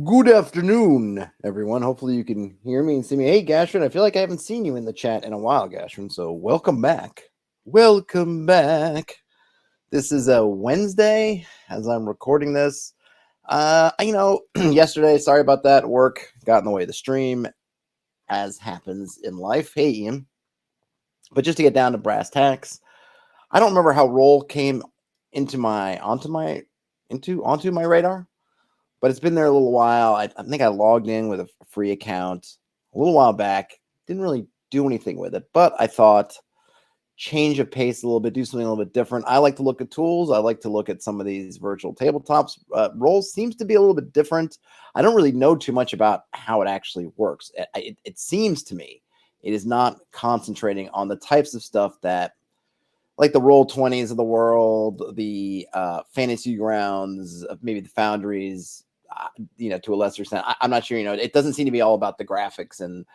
Good afternoon, everyone. Hopefully you can hear me and see me. Hey, Gashrin, I feel like I haven't seen you in the chat in a while, Gashrin, so welcome back. Welcome back. This is a Wednesday as I'm recording this. Yesterday, sorry about that, work got in the way of the stream, as happens in life. Hey, Ian. But just to get down to brass tacks, I don't remember how roll came onto my radar. But it's been there a little while. I think I logged in with a free account a little while back. Didn't really do anything with it, but I thought change of pace a little bit, do something a little bit different. I like to look at tools. I like to look at some of these virtual tabletops. Roles seems to be a little bit different. I don't really know too much about how it actually works. It seems to me it is not concentrating on the types of stuff that, like the Roll20s of the world, the Fantasy Grounds, maybe the Foundries, to a lesser extent. I'm not sure. It doesn't seem to be all about the graphics and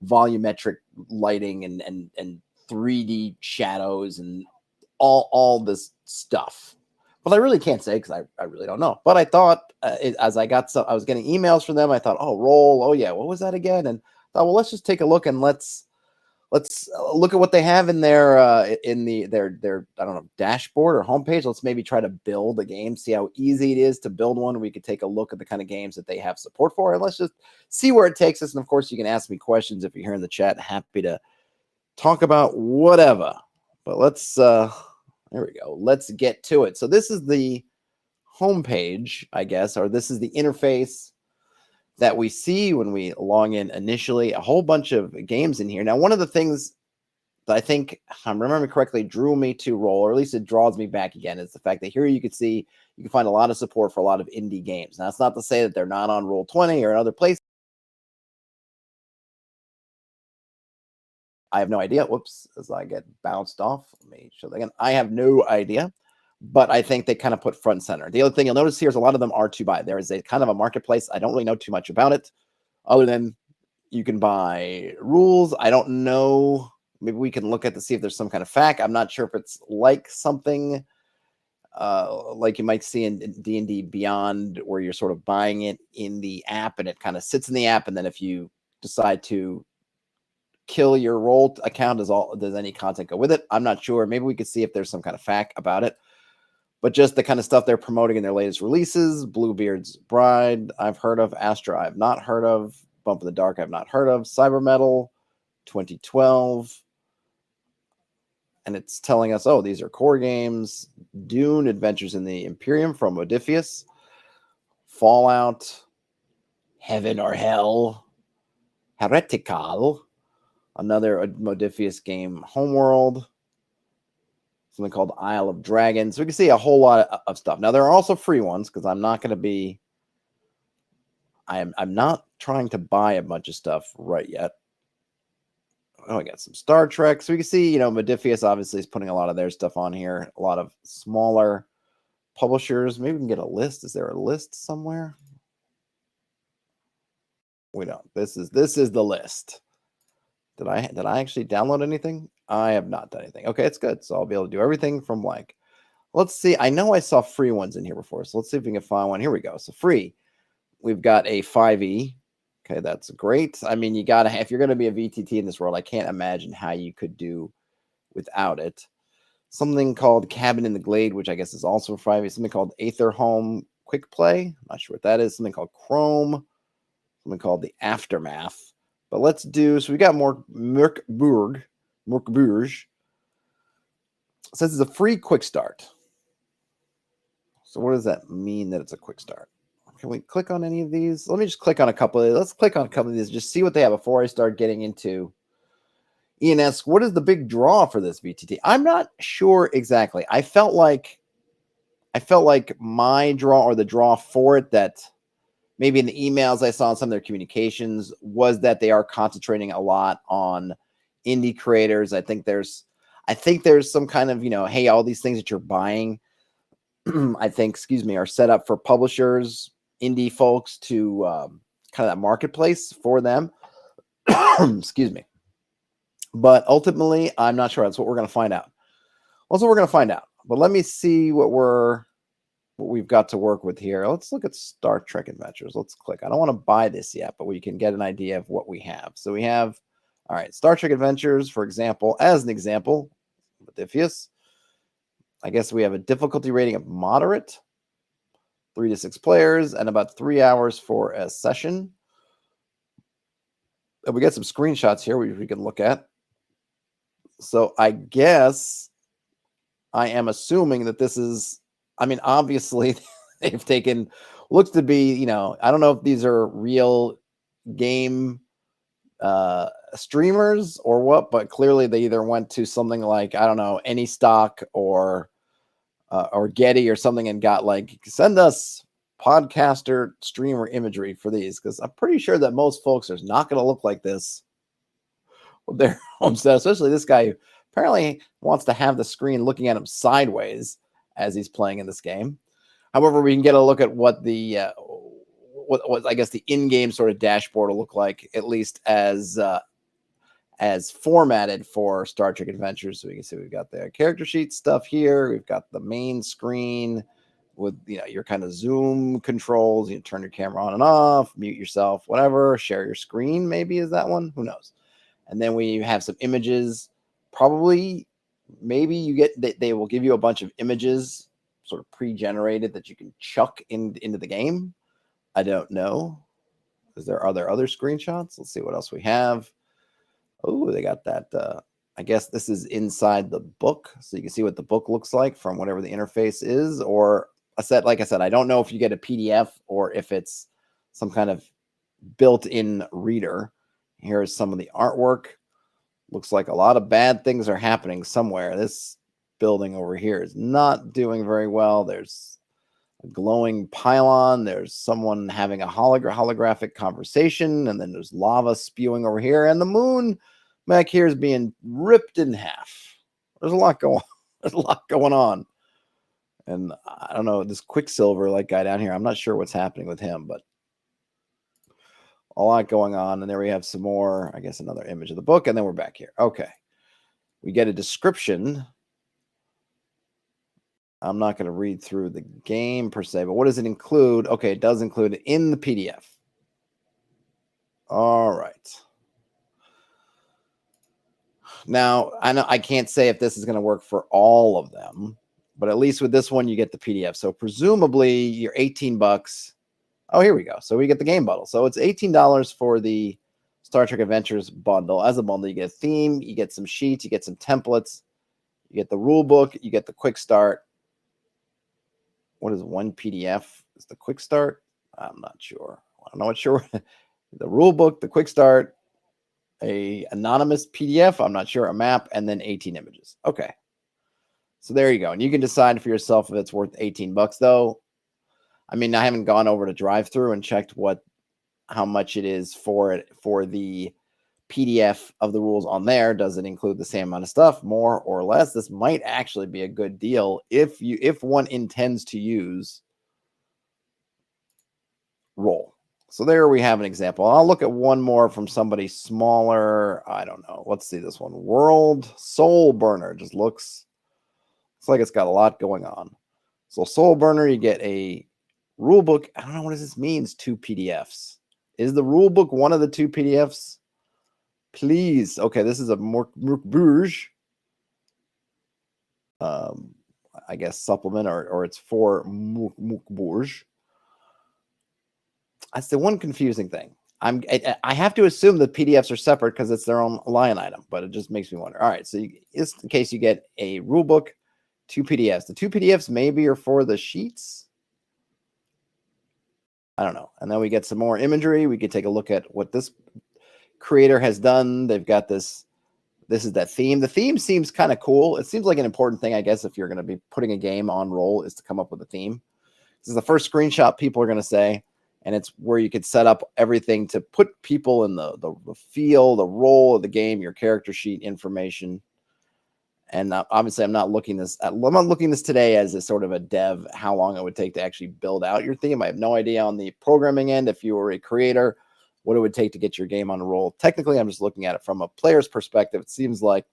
volumetric lighting and 3D shadows and all this stuff. But I really can't say because I really don't know. But I thought I was getting emails from them. I thought, oh, Roll. Oh yeah, what was that again? And I thought, well, let's just take a look and let's look at what they have in their I don't know, dashboard or homepage. Let's maybe try to build a game, see how easy it is to build one. We could take a look at the kind of games that they have support for, and let's just see where it takes us. And of course, you can ask me questions if you're here in the chat. Happy to talk about whatever. But let's there we go. Let's get to it. So this is the homepage, I guess, or this is the interface that we see when we log in initially. A whole bunch of games in here. Now, one of the things that I think, if I'm remembering correctly, drew me to Roll, or at least it draws me back again, is the fact that here you can see you can find a lot of support for a lot of indie games. Now, that's not to say that they're not on Roll20 or in other places. I have no idea. Whoops, as I get bounced off. Let me show that again. I have no idea. But I think they kind of put front and center. The other thing you'll notice here is a lot of them are to buy. There is a kind of a marketplace. I don't really know too much about it, other than you can buy rules. I don't know. Maybe we can look at to see if there's some kind of FAQ. I'm not sure if it's like something like you might see in D&D Beyond, where you're sort of buying it in the app and it kind of sits in the app. And then if you decide to kill your Roll account, does any content go with it? I'm not sure. Maybe we could see if there's some kind of FAQ about it. But just the kind of stuff they're promoting in their latest releases. Bluebeard's Bride, I've heard of. Astra, I've not heard of. Bump in the Dark, I've not heard of. Cyber Metal, 2012. And it's telling us, oh, these are core games. Dune, Adventures in the Imperium from Modiphius. Fallout, Heaven or Hell. Heretical, another Modiphius game. Homeworld. Something called Isle of Dragons. So we can see a whole lot of stuff. Now, there are also free ones because I'm not going to be... I'm not trying to buy a bunch of stuff right yet. Oh, I got some Star Trek. So we can see, Modiphius obviously is putting a lot of their stuff on here. A lot of smaller publishers. Maybe we can get a list. Is there a list somewhere? We don't. This is the list. Did I actually download anything? I have not done anything. Okay, it's good. So I'll be able to do everything from blank. Let's see. I know I saw free ones in here before. So let's see if we can find one. Here we go. So free. We've got a 5e. Okay, that's great. I mean, you got to, if you're going to be a VTT in this world, I can't imagine how you could do without it. Something called Cabin in the Glade, which I guess is also 5e. Something called Aether Home Quick Play. I'm not sure what that is. Something called Chrome. Something called The Aftermath. But let's do, so we got more Merkburg. Says it's a free quick start. So what does that mean that it's a quick start? Can we click on any of these? Let me just click on a couple of these. Let's click on a couple of these, just see what they have before I start getting into ENS. What is the big draw for this VTT? I'm not sure exactly. I felt like my draw, or the draw for it, that maybe in the emails I saw in some of their communications, was that they are concentrating a lot on indie creators. I think there's some kind of, hey, all these things that you're buying, I think, are set up for publishers, indie folks to kind of that marketplace for them. Excuse me. But ultimately, I'm not sure. That's what we're going to find out. But let me see what we're what we've got to work with here. Let's look at Star Trek Adventures. Let's click. I don't want to buy this yet, but we can get an idea of what we have. So we have, all right, Star Trek Adventures, for example, as an example, Diffus. I guess we have a difficulty rating of moderate, 3 to 6 players, and about 3 hours for a session. And we get some screenshots here we can look at. So I guess I am assuming that this is, I mean, obviously they've taken, looks to be, you know, I don't know if these are real game streamers or what, but clearly they either went to something like, I don't know, Any Stock or Getty or something and got like, send us podcaster streamer imagery for these, because I'm pretty sure that most folks are not going to look like this with their home set, especially this guy who apparently wants to have the screen looking at him sideways as he's playing in this game. However, we can get a look at what the what I guess the in-game sort of dashboard will look like, at least as formatted for Star Trek Adventures. So we can see we've got the character sheet stuff here. We've got the main screen with, you know, your kind of zoom controls. You turn your camera on and off, mute yourself, whatever. Share your screen, maybe is that one? Who knows? And then we have some images. Probably, maybe you get they will give you a bunch of images sort of pre-generated that you can chuck into the game. I don't know. Are there other screenshots? Let's see what else we have. Oh, they got that. I guess this is inside the book, so you can see what the book looks like from whatever the interface is. Or like I said, I don't know if you get a PDF or if it's some kind of built-in reader. Here's some of the artwork. Looks like a lot of bad things are happening somewhere. This building over here is not doing very well. There's a glowing pylon. There's someone having a holographic conversation, and then there's lava spewing over here, and the moon back here is being ripped in half. There's a lot going on. There's a lot going on. And I don't know, this Quicksilver like guy down here, I'm not sure what's happening with him, but a lot going on. And there we have some more, I guess, another image of the book, and then we're back here. Okay. We get a description. I'm not going to read through the game per se, but what does it include? Okay, it does include it in the PDF. All right. Now, I know I can't say if this is going to work for all of them, but at least with this one, you get the PDF. So presumably you're $18. Oh, here we go. So we get the game bundle. So it's $18 for the Star Trek Adventures bundle. As a bundle, you get a theme, you get some sheets, you get some templates, you get the rule book, you get the quick start. What is one PDF? Is the quick start? I'm not sure. I'm not sure. The rule book, the quick start, a anonymous PDF, I'm not sure, a map, and then 18 images. Okay. So there you go. And you can decide for yourself if it's worth $18 though. I mean, I haven't gone over to drive-through and checked how much it is for the PDF of the rules on there. Does it include the same amount of stuff, more or less? This might actually be a good deal if one intends to use roll. So there we have an example. I'll look at one more from somebody smaller. I don't know. Let's see this one. World Soul Burner. Just looks like it's got a lot going on. So Soul Burner, you get a rule book. I don't know what this means. 2 PDFs. Is the rule book one of the 2 PDFs? Please. Okay, this is a Moukbouge. I guess supplement or it's for Moukbouge. That's the one confusing thing. I have to assume the PDFs are separate because it's their own line item, but it just makes me wonder. All right, so just in case you get a rule book, 2 PDFs. The 2 PDFs maybe are for the sheets. I don't know. And then we get some more imagery. We could take a look at what this creator has done. They've got this. This is that theme. The theme seems kind of cool. It seems like an important thing, I guess, if you're going to be putting a game on roll, is to come up with a theme. This is the first screenshot people are going to say. And it's where you could set up everything to put people in the feel, the role of the game, your character sheet information. And obviously, I'm not looking this today as a sort of a dev, how long it would take to actually build out your theme. I have no idea on the programming end, if you were a creator, what it would take to get your game on a roll. Technically, I'm just looking at it from a player's perspective. It seems like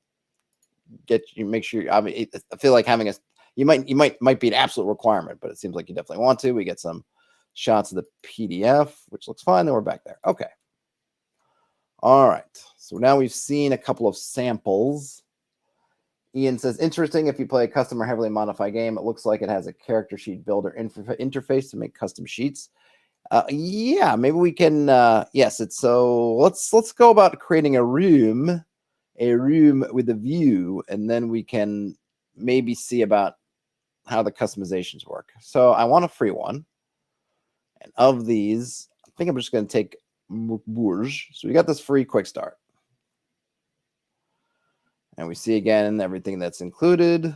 make sure. I mean, I feel like having might be an absolute requirement, but it seems like you definitely want to. We get some shots of the PDF, which looks fine. Then we're back there. Okay. All right. So now we've seen a couple of samples. Ian says, interesting. If you play a custom or heavily modified game, it looks like it has a character sheet builder interface to make custom sheets. Yeah, maybe we can. Yes, it's so. Let's go about creating a room with a view, and then we can maybe see about how the customizations work. So I want a free one, and of these, I think I'm just going to take Bourge. So we got this free quick start. And we see again everything that's included.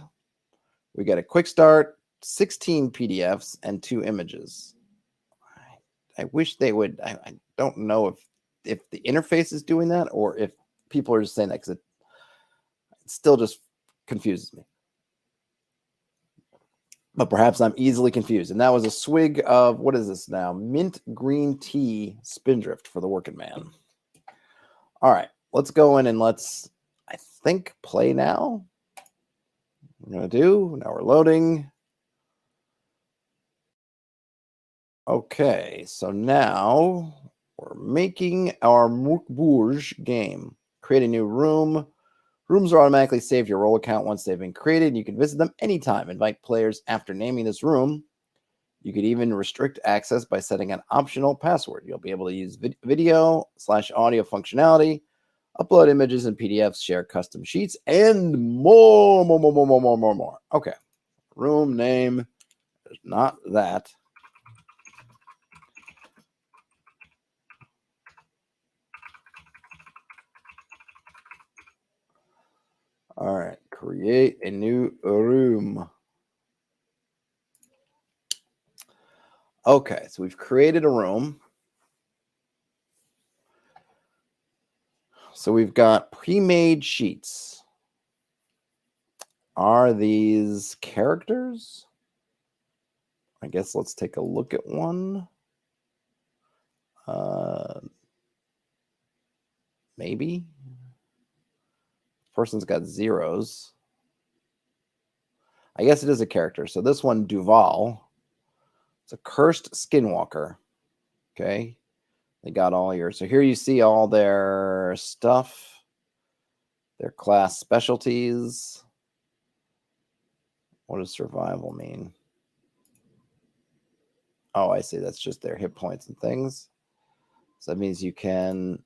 We get a quick start, 16 PDFs, and 2 images. I wish they would. I don't know if the interface is doing that or if people are just saying that, because it still just confuses me. But perhaps I'm easily confused. And that was a swig of, what is this now? Mint green tea Spindrift for the working man. All right, let's go in and let's, I think, play now. We're going to do, now we're loading. Okay, so now we're making our Bourge game. Create a new room. Rooms are automatically saved to your role account once they've been created. You can visit them anytime. Invite players after naming this room. You could even restrict access by setting an optional password. You'll be able to use video/audio functionality, upload images and PDFs, share custom sheets, and more. Okay. Room name is not that. All right. Create a new room. Okay. So we've created a room. So we've got pre-made sheets. Are these characters? I guess let's take a look at one. Maybe. Person's got zeros. I guess it is a character. So this one, Duval, it's a cursed skinwalker. Okay. They got all your. So here you see all their stuff, their class specialties. What does survival mean? Oh, I see. That's just their hit points and things. So that means you can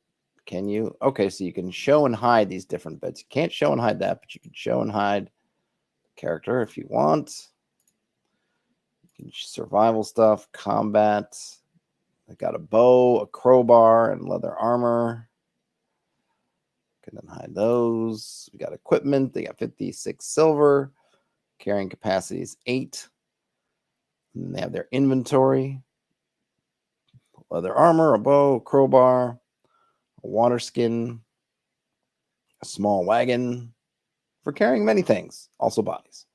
you? Okay, so you can show and hide these different bits. You can't show and hide that, but you can show and hide the character if you want. You can survival stuff, combat. I got a bow, a crowbar, and leather armor. Can then hide those. We got equipment. They got 56 silver. Carrying capacity is 8. And they have their inventory. Leather armor, a bow, a crowbar, a water skin, a small wagon for carrying many things, also bodies.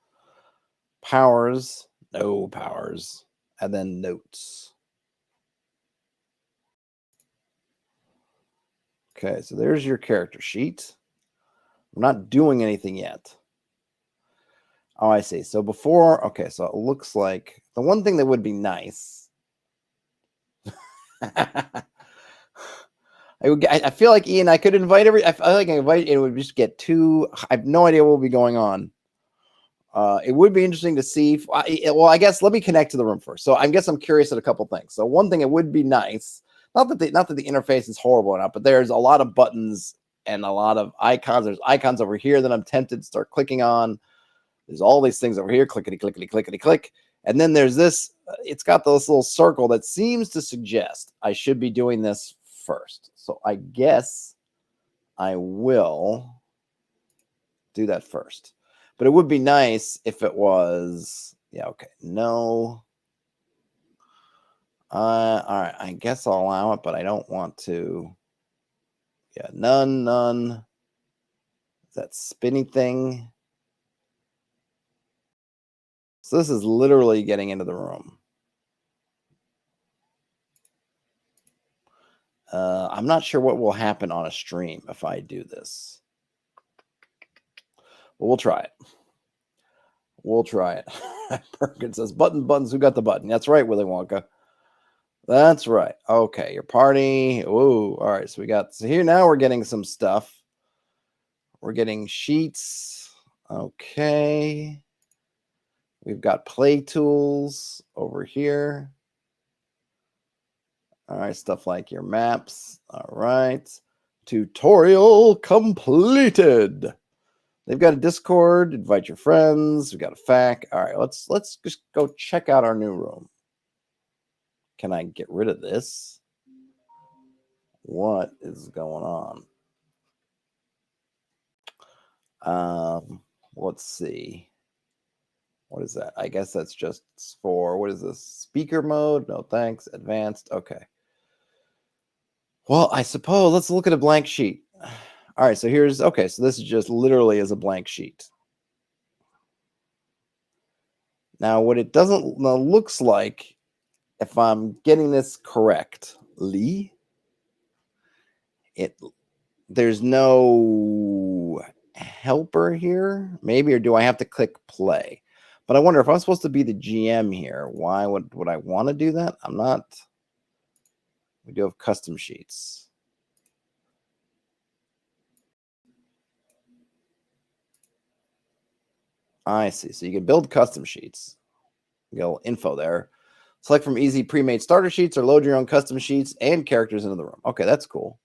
Powers, no powers, and then notes. Okay, so there's your character sheet. I'm not doing anything yet. Oh, I see. So before, okay, so it looks like the one thing that would be nice. I feel like, Ian, I could invite I feel like I invite, it would just get too, I have no idea what will be going on. It would be interesting to see. Well, I guess let me connect to the room first. So I guess I'm curious at a couple things. So one thing, it would be nice, not that the interface is horrible or not, but there's a lot of buttons and a lot of icons. There's icons over here that I'm tempted to start clicking on. There's all these things over here, clickety, clickety, clickety, click. And then there's this, it's got this little circle that seems to suggest I should be doing this first. So I guess I will do that first. But it would be nice if it was, yeah, okay, no. All right, I guess I'll allow it, but I don't want to. Yeah, none. That spinny thing. So this is literally getting into the room. I'm not sure what will happen on a stream if I do this. But we'll try it. We'll try it. Perkins says, buttons. Who got the button? That's right, Willy Wonka. That's right. Okay, your party. Ooh, all right. So we got, so here now we're getting some stuff. We're getting sheets. Okay. We've got play tools over here. All right, stuff like your maps. All right. Tutorial completed. They've got a Discord. Invite your friends. We got a FAQ. All right, let's just go check out our new room. Can I get rid of this? What is going on? Let's see. What is that? I guess that's just for, what is this? Speaker mode? No, thanks. Advanced. Okay. Well, I suppose let's look at a blank sheet. All right, so here's, okay, so this is just literally as a blank sheet. Now, what it doesn't looks like, if I'm getting this correctly, there's no helper here, maybe, or do I have to click play? But I wonder if I'm supposed to be the GM here, why would I want to do that? I'm not. We do have custom sheets. I see. So you can build custom sheets. You got a little info there. Select from easy pre-made starter sheets or load your own custom sheets and characters into the room. Okay, that's cool.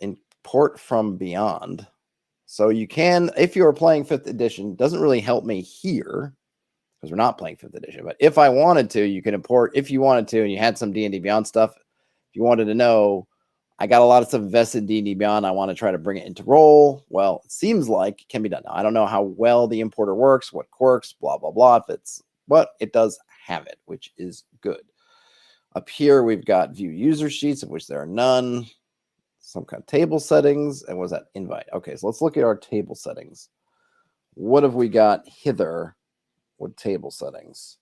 Import from beyond. So you can, if you are playing 5th edition, doesn't really help me here because we're not playing 5th edition. But if I wanted to, you can import if you wanted to, and you had some D&D Beyond stuff. If you wanted to know, I got a lot of stuff invested in D&D Beyond. I want to try to bring it into roll. Well, it seems like it can be done. Now, I don't know how well the importer works, what quirks, blah, blah, blah. If it's, but it does have it, which is good. Up here, we've got view user sheets, of which there are none. Some kind of table settings. And what was that? Invite. Okay, so let's look at our table settings. What have we got hither with table settings?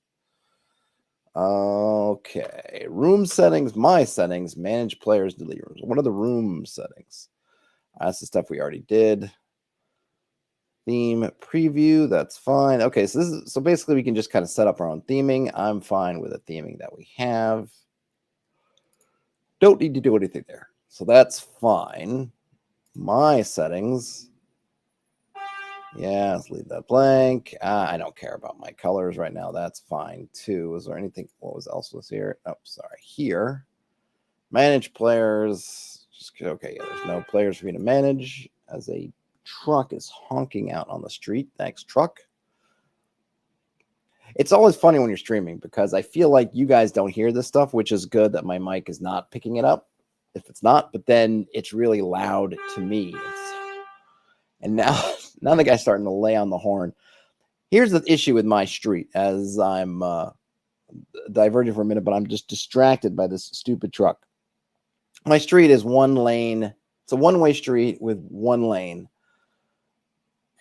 Okay, room settings, my settings, manage players, delete rooms. What are the room settings? That's the stuff we already did. Theme preview, that's fine. Okay, so this is, so basically we can just kind of set up our own theming. I'm fine with the theming that we have. Don't need to do anything there. So that's fine. My settings. Yeah, let's leave that blank. I don't care about my colors right now. That's fine too. Is there anything? What was else was here? Oh, sorry. Here, manage players. Just okay. Yeah, there's no players for me to manage. As a truck is honking out on the street. Thanks, truck. It's always funny when you're streaming because I feel like you guys don't hear this stuff, which is good that my mic is not picking it up. If it's not, but then it's really loud to me. And now the guy's starting to lay on the horn. Here's the issue with my street, as I'm diverging for a minute, but I'm just distracted by this stupid truck. My street is one lane. It's a one-way street with one lane,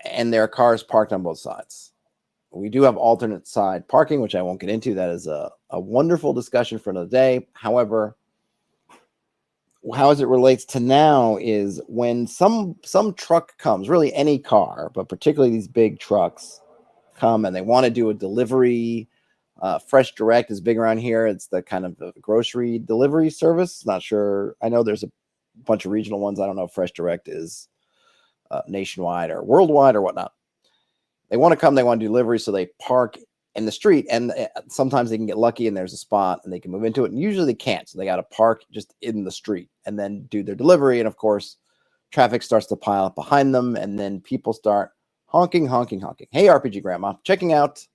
and there are cars parked on both sides. We do have alternate side parking, which I won't get into. That is a wonderful discussion for another day. However, how as it relates to now is when some truck comes, really any car, but particularly these big trucks come and they want to do a delivery. Fresh Direct is big around here. It's the kind of grocery delivery service. Not sure. I know there's a bunch of regional ones. I don't know if Fresh Direct is nationwide or worldwide or whatnot. They want to come, they want to do delivery, so they park in the street, and sometimes they can get lucky and there's a spot and they can move into it, and usually they can't, so they got to park just in the street and then do their delivery. And of course, traffic starts to pile up behind them, and then people start honking. Hey, RPG Grandma, checking out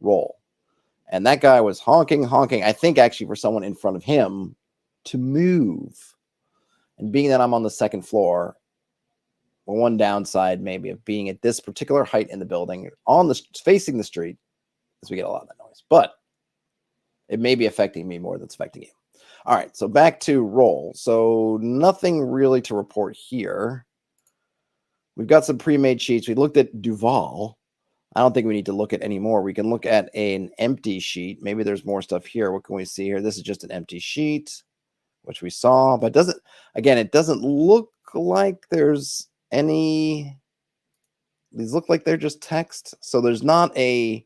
roll. And that guy was honking, I think actually for someone in front of him to move. And being that I'm on the second floor, one downside maybe of being at this particular height in the building on the facing the street is we get a lot of that noise, but it may be affecting me more than it's affecting you. All right, so back to roll. So nothing really to report here. We've got some pre-made sheets. We looked at Duval. I don't think we need to look at any more. We can look at an empty sheet. Maybe there's more stuff here. What can we see here? This is just an empty sheet, which we saw, but it doesn't look like there's any these look like they're just text. So there's not a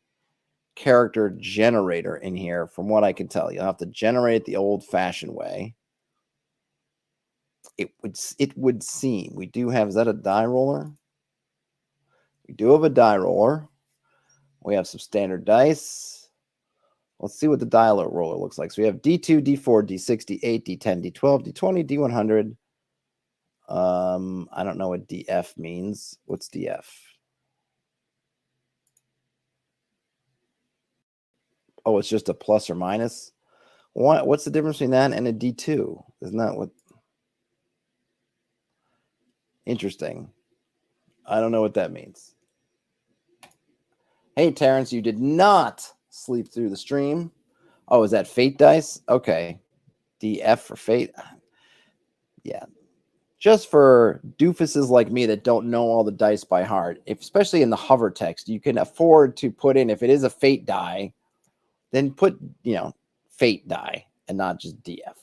character generator in here from what I can tell. You'll have to generate the old-fashioned way. It would seem. We do have, is that a die roller? We do have a die roller. We have some standard dice. Let's see what the die roller looks like. So we have D2, D4, D6, D8, D10, D12, D20, D100. I don't know what DF means. What's DF? Oh, it's just a plus or minus. What's the difference between that and a D2? Isn't that what? Interesting. I don't know what that means. Hey, Terrence, you did not sleep through the stream. Oh, is that fate dice? Okay. DF for fate. Yeah. Just for doofuses like me that don't know all the dice by heart, especially in the hover text, you can afford to put in, if it is a fate die, then put, fate die and not just DF.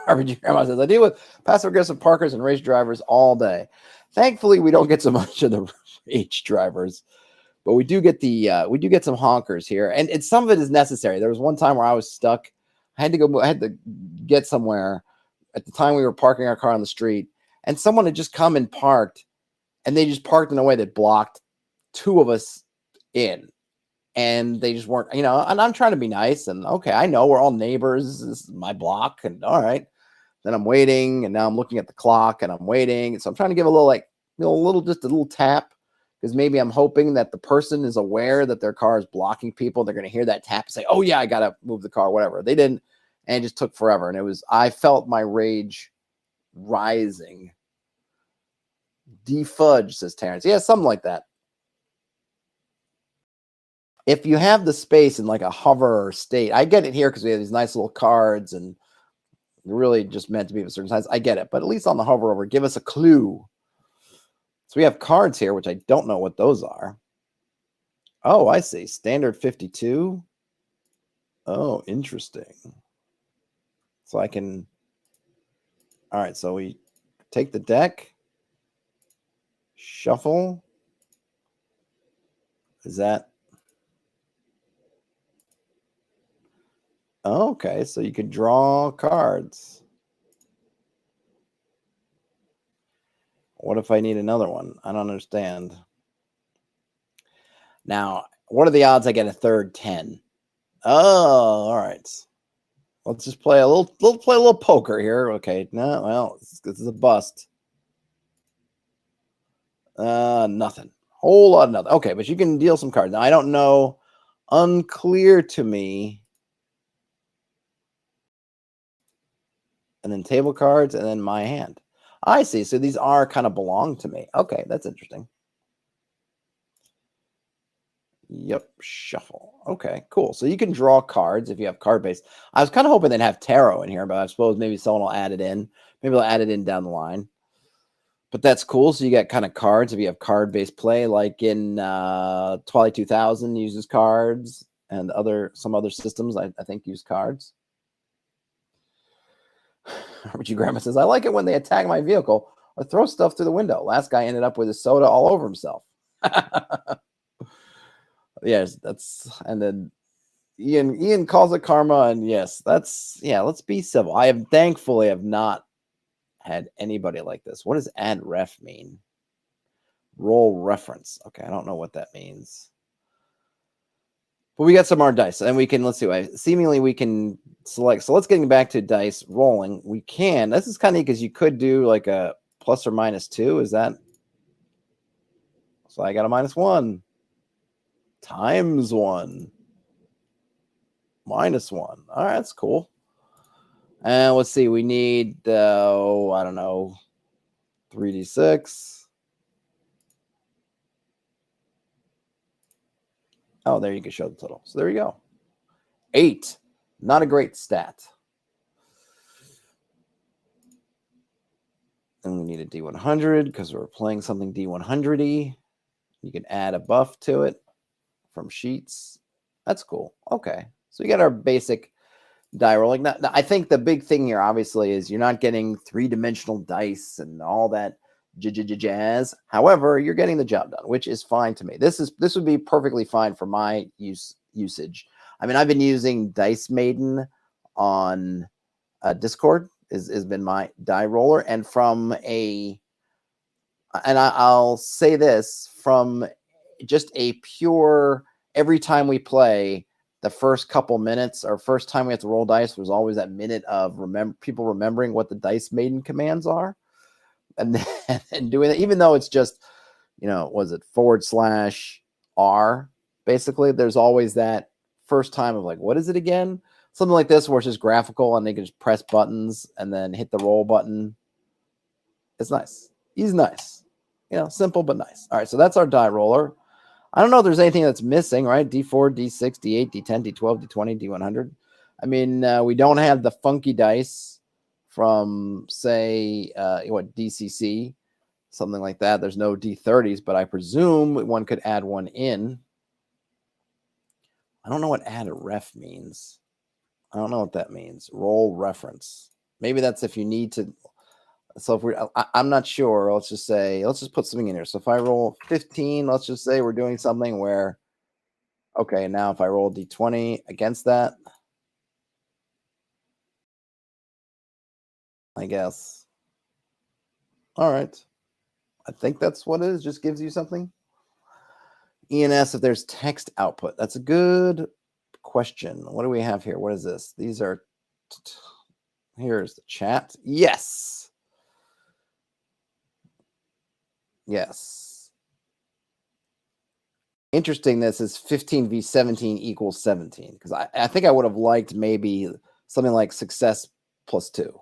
RBG Grandma says, I deal with passive-aggressive parkers and race drivers all day. Thankfully, we don't get so much of the race drivers, but we do get some honkers here, and some of it is necessary. There was one time where I was stuck. I had to get somewhere. At the time, we were parking our car on the street, and someone had just come and parked, and they just parked in a way that blocked two of us in. And they just weren't, and I'm trying to be nice. And okay, I know we're all neighbors. This is my block. And all right. Then I'm waiting. And now I'm looking at the clock and I'm waiting. So I'm trying to give a little, just a little tap. Because maybe I'm hoping that the person is aware that their car is blocking people. They're going to hear that tap and say, oh yeah, I got to move the car, whatever. They didn't. And it just took forever. And I felt my rage rising. Defudge, says Terrence. Yeah, something like that. If you have the space in like a hover state, I get it here because we have these nice little cards and they're really just meant to be of a certain size. I get it, but at least on the hover over, give us a clue. So we have cards here, which I don't know what those are. Oh, I see. Standard 52. Oh, interesting. So I can. All right, so we take the deck, shuffle. Is that? Okay, so you could draw cards. What if I need another one? I don't understand. Now, what are the odds I get a third 10? Oh, all right. Let's just play a little poker here. Okay, no, well, this is a bust. Nothing. Whole lot of nothing. Okay, but you can deal some cards. Now, I don't know. Unclear to me. And then table cards, and then my hand. I see. So these are kind of belong to me. Okay, that's interesting. Yep, shuffle. Okay, cool. So you can draw cards if you have card base. I was kind of hoping they'd have tarot in here, but I suppose maybe someone will add it in. Maybe they'll add it in down the line. But that's cool. So you get kind of cards if you have card-based play, like in Twilight 2000 uses cards, and some other systems I think use cards. Richie Grandma says, I like it when they attack my vehicle or throw stuff through the window. Last guy ended up with his soda all over himself. Yes, and then Ian calls it karma, and yes, let's be civil. I have thankfully have not had anybody like this. What does add ref mean? Roll reference. Okay, I don't know what that means. But we got some more dice, and we can, let's see, seemingly we can select. So let's get back to dice rolling. We can. This is kind of neat because you could do like a plus or minus 2. Is that? So I got a -1 times 1 -1. All right, that's cool. And let's see, we need, I don't know, 3d6. Oh, there you can show the total. So there you go. 8. Not a great stat. And we need a D100 because we're playing something D100-y. You can add a buff to it from sheets. That's cool. Okay. So we got our basic die rolling. Now, I think the big thing here, obviously, is you're not getting 3-dimensional dice and all that jazz. However, you're getting the job done, which is fine to me. This would be perfectly fine for my usage. I mean, I've been using Dice Maiden on Discord. Has been my die roller, and I'll say this, from just a pure, every time we play, the first couple minutes or first time we have to roll dice was always that minute of people remembering what the Dice Maiden commands are, and then and doing it, even though it's just, was it /R? Basically, there's always that first time of like, what is it again? Something like this where it's just graphical and they can just press buttons and then hit the roll button. It's nice. He's nice. Simple but nice. All right, so that's our die roller. I don't know if there's anything that's missing, right? D4, D6, D8, D10, D12, D20, D100. I mean, we don't have the funky dice from, say, DCC, something like that. There's no D30s, but I presume one could add one in. I don't know what add a ref means. I don't know what that means. Roll reference. Maybe that's if you need to. So if I'm not sure. Let's just put something in here. So if I roll 15, let's just say we're doing something where, okay, now if I roll D20 against that, I guess. All right. I think that's what it is. Just gives you something. ENS, if there's text output. That's a good question. What do we have here? What is this? These are, here's the chat. Yes. Yes. Interesting. This is 15 v 17 equals 17. Because I think I would have liked maybe something like success +2.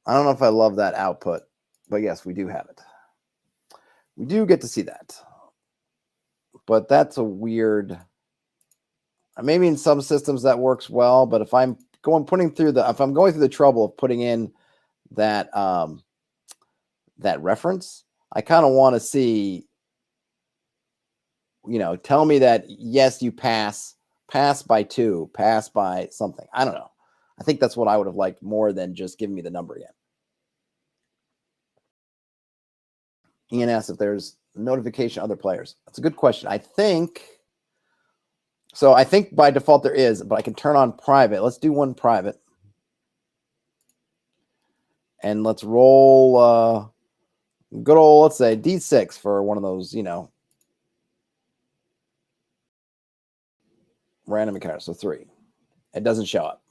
I don't know if I love that output, but yes, we do have it. We do get to see that. But that's a weird, maybe in some systems that works well, but if I'm going through the trouble of putting in that that reference, I kind of want to see, tell me that yes, you pass by 2, pass by something. I don't know. I think that's what I would have liked more than just giving me the number again. ENS, if there's notification other players. That's a good question. I think by default there is, but I can turn on private. Let's do one private. And let's roll good old, let's say D6 for one of those, random encounters. So 3. It doesn't show up.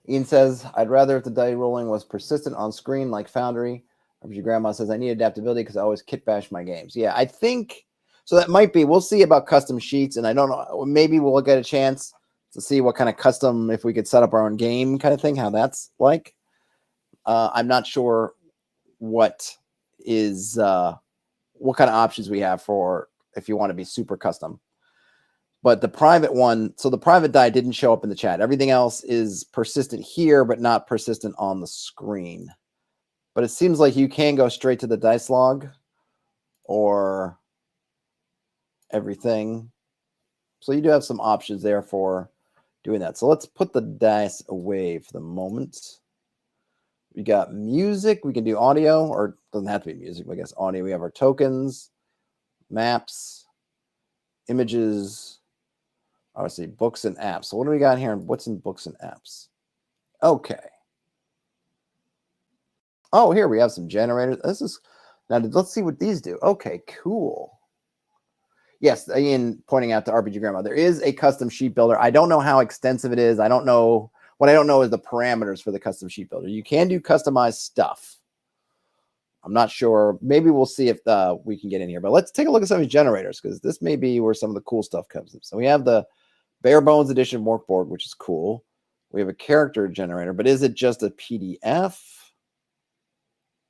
Ian says, I'd rather if the die rolling was persistent on screen like Foundry. Or your grandma says, I need adaptability because I always kit bash my games. Yeah, I think so. That might be. We'll see about custom sheets, and I don't know. Maybe we'll get a chance to see what kind of custom, if we could set up our own game kind of thing, how that's like. I'm not sure what kind of options we have for if you want to be super custom. But the private one, so the private die didn't show up in the chat. Everything else is persistent here, but not persistent on the screen. But it seems like you can go straight to the dice log or everything. So you do have some options there for doing that. So let's put the dice away for the moment. We got music. We can do audio, or it doesn't have to be music, but I guess audio. We have our tokens, maps, images, obviously books and apps. So what do we got here? What's in books and apps? Okay. Oh, here we have some generators. Now let's see what these do. Okay, cool. Yes, Ian pointing out to RPG Grandma, there is a custom sheet builder. I don't know how extensive it is. I don't know. What I don't know is the parameters for the custom sheet builder. You can do customized stuff. I'm not sure. Maybe we'll see if we can get in here. But let's take a look at some of these generators, because this may be where some of the cool stuff comes in. So we have the bare bones edition workboard, which is cool. We have a character generator, but is it just a PDF?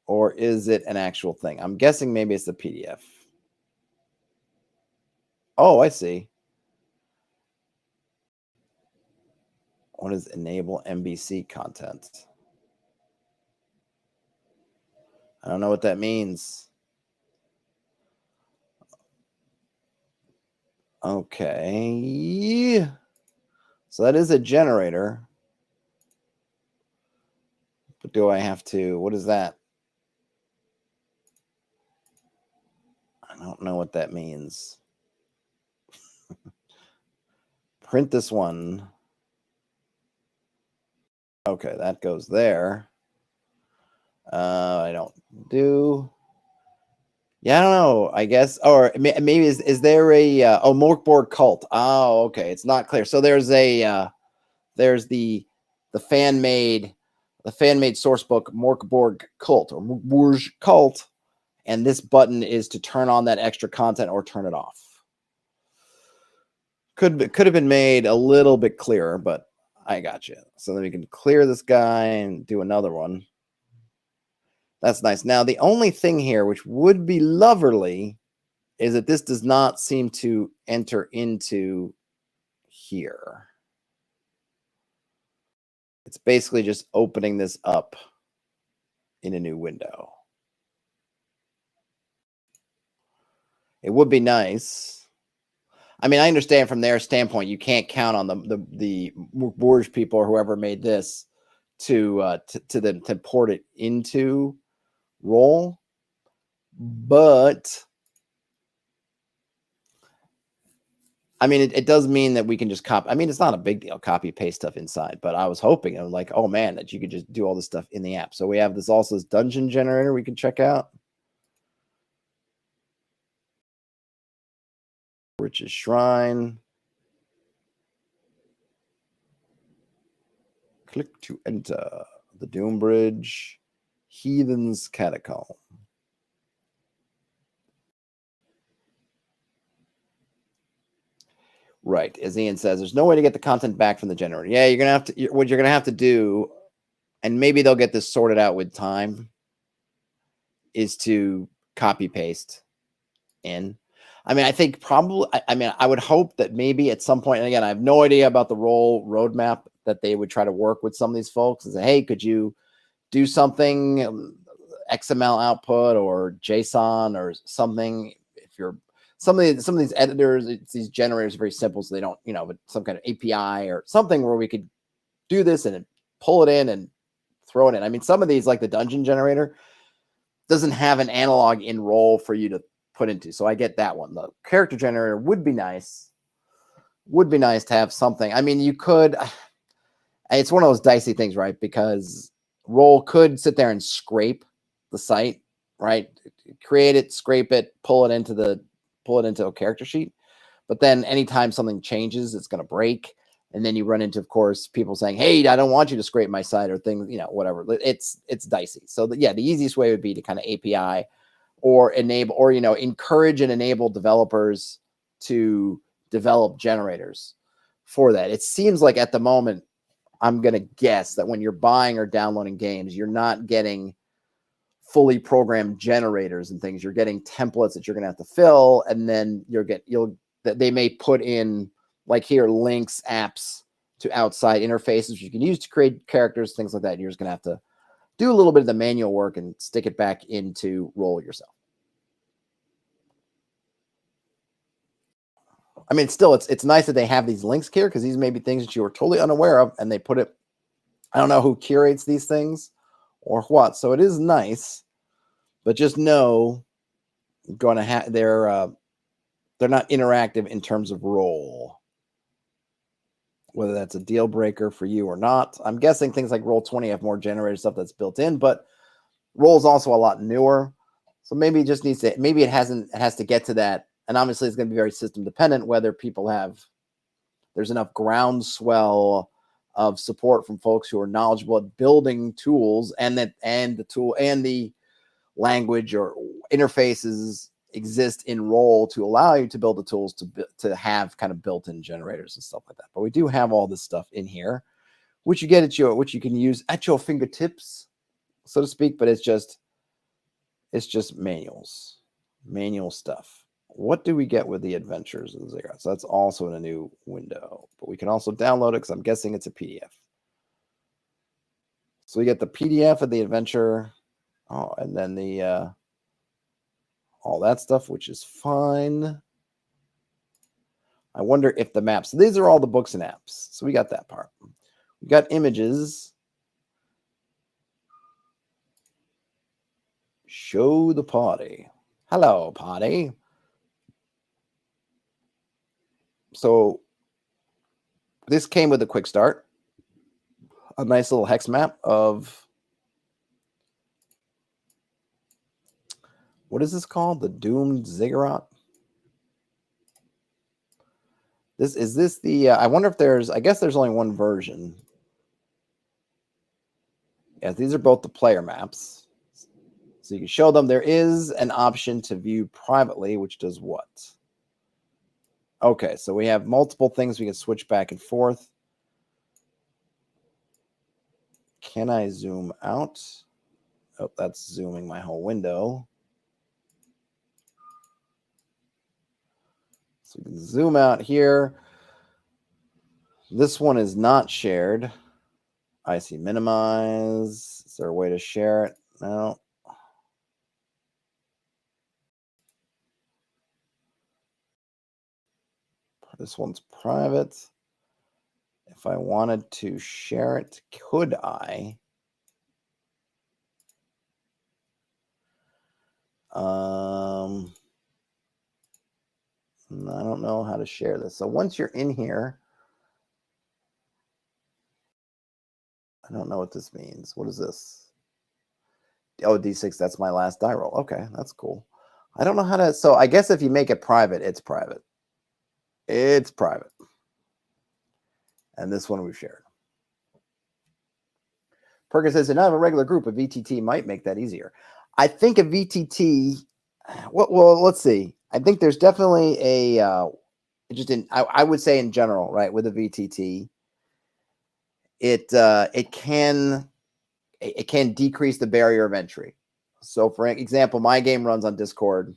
Or is it an actual thing? I'm guessing maybe it's a PDF. Oh, I see. What is enable MBC content? I don't know what that means. Okay. So that is a generator. But do I have to, what is that? I don't know what that means. Print this one. Okay, that goes there. I don't do. Yeah, I don't know. I guess, or maybe is there a Morkborg cult? Oh, okay, it's not clear. So there's a there's the fan made source book Morkborg cult or Morkborg cult, and this button is to turn on that extra content or turn it off. Could have been made a little bit clearer, but I got you. So then we can clear this guy and do another one. That's nice. Now, the only thing here, which would be lovely, is that this does not seem to enter into here. It's basically just opening this up in a new window. It would be nice. I mean, I understand from their standpoint, you can't count on the Borg people or whoever made this to port it into roll, but I mean, it does mean that we can just copy. I mean, it's not a big deal, copy paste stuff inside, but I was hoping, I'm like, oh man, that you could just do all this stuff in the app. So we have this also this dungeon generator we can check out. Rich's Shrine. Click to enter the Doom Bridge. Heathen's Catacomb. Right, as Ian says, there's no way to get the content back from the generator. Yeah, you're gonna have to. What you're gonna have to do, and maybe they'll get this sorted out with time, is to copy paste in. I mean, I think probably. I mean, I would hope that maybe at some point. And again, I have no idea about the role roadmap that they would try to work with some of these folks and say, hey, could you do something XML output or JSON or something? If you're some of these editors, these generators are very simple, so they don't, but some kind of API or something where we could do this and pull it in and throw it in. I mean, some of these, like the dungeon generator, doesn't have an analog in role for you to put into. So I get that one. The character generator would be nice. Would be nice to have something. I mean, you could. It's one of those dicey things, right? Because role could sit there and scrape the site, right? Create it, scrape it, pull it into a character sheet. But then anytime something changes, it's going to break. And then you run into, of course, people saying, hey, I don't want you to scrape my site or things, whatever. It's dicey. So the easiest way would be to kind of API or enable or, encourage and enable developers to develop generators for that. It seems like at the moment, I'm going to guess that when you're buying or downloading games, you're not getting fully programmed generators and things. You're getting templates that you're going to have to fill, and then they may put in, like here, links, apps to outside interfaces you can use to create characters, things like that. You're just going to have to do a little bit of the manual work and stick it back into role yourself. I mean, still, it's nice that they have these links here because these may be things that you were totally unaware of, and they put it. I don't know who curates these things or what, so it is nice, but just know going to have they're not interactive in terms of role. Whether that's a deal breaker for you or not, I'm guessing things like Roll20 have more generated stuff that's built in, but Roll is also a lot newer, so maybe it just needs to. Maybe it has to get to that. And obviously, it's going to be very system dependent whether there's enough groundswell of support from folks who are knowledgeable at building tools and the tool and the language or interfaces exist in role to allow you to build the tools to have kind of built-in generators and stuff like that. But we do have all this stuff in here, which you can use at your fingertips, so to speak, but it's just manual stuff. What do we get with the Adventures of Zero? So that's also in a new window, but we can also download it because I'm guessing it's a PDF. So we get the PDF of the adventure, and then the all that stuff, which is fine. I wonder if the maps. So these are all the books and apps. So we got that part. We got images. Show the party. Hello, party. So this came with a quick start. A nice little hex map of, what is this called? The Doomed Ziggurat. Is this the, I wonder if there's, I guess there's only one version. Yeah, these are both the player maps. So you can show them. There is an option to view privately, which does what? Okay, so we have multiple things we can switch back and forth. Can I zoom out? Oh, that's zooming my whole window. So we can zoom out here. This one is not shared. I see minimize. Is there a way to share it? No. This one's private. If I wanted to share it, could I? I don't know how to share this. So once you're in here, I don't know what this means. What is this? Oh, D6, that's my last die roll. Okay, that's cool. I don't know how to, so I guess if you make it private, it's private. It's private. And this one we've shared. Perkins says, and not a regular group, a VTT might make that easier. I think a VTT, well, let's see. I think there's definitely a, I would say in general, right, with a VTT, it can decrease the barrier of entry. So for example, my game runs on Discord.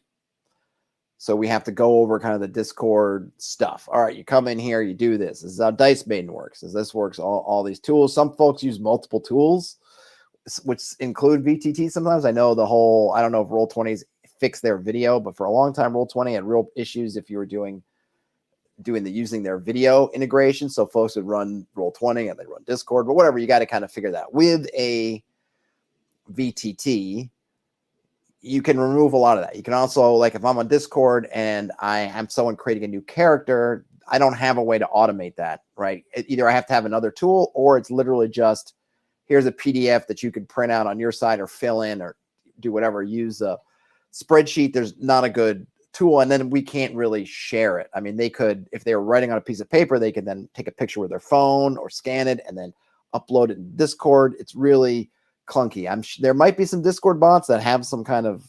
So we have to go over kind of the Discord stuff. All right, you come in here, you do this. This is how Dice Maiden works. This works, all these tools. Some folks use multiple tools, which include VTT sometimes. I know the whole, I don't know if Roll20's fixed their video, but for a long time, Roll20 had real issues if you were using their video integration. So folks would run Roll20 and they run Discord, but whatever, you got to kind of figure that. With a VTT, you can remove a lot of that. You can also, like if I'm on Discord and I am someone creating a new character, I don't have a way to automate that, right? Either I have to have another tool or it's literally just, here's a PDF that you can print out on your side or fill in or do whatever, use a spreadsheet. There's not a good tool. And then we can't really share it. I mean, they could, if they were writing on a piece of paper, they could then take a picture with their phone or scan it and then upload it in Discord. It's really clunky. There might be some Discord bots that have some kind of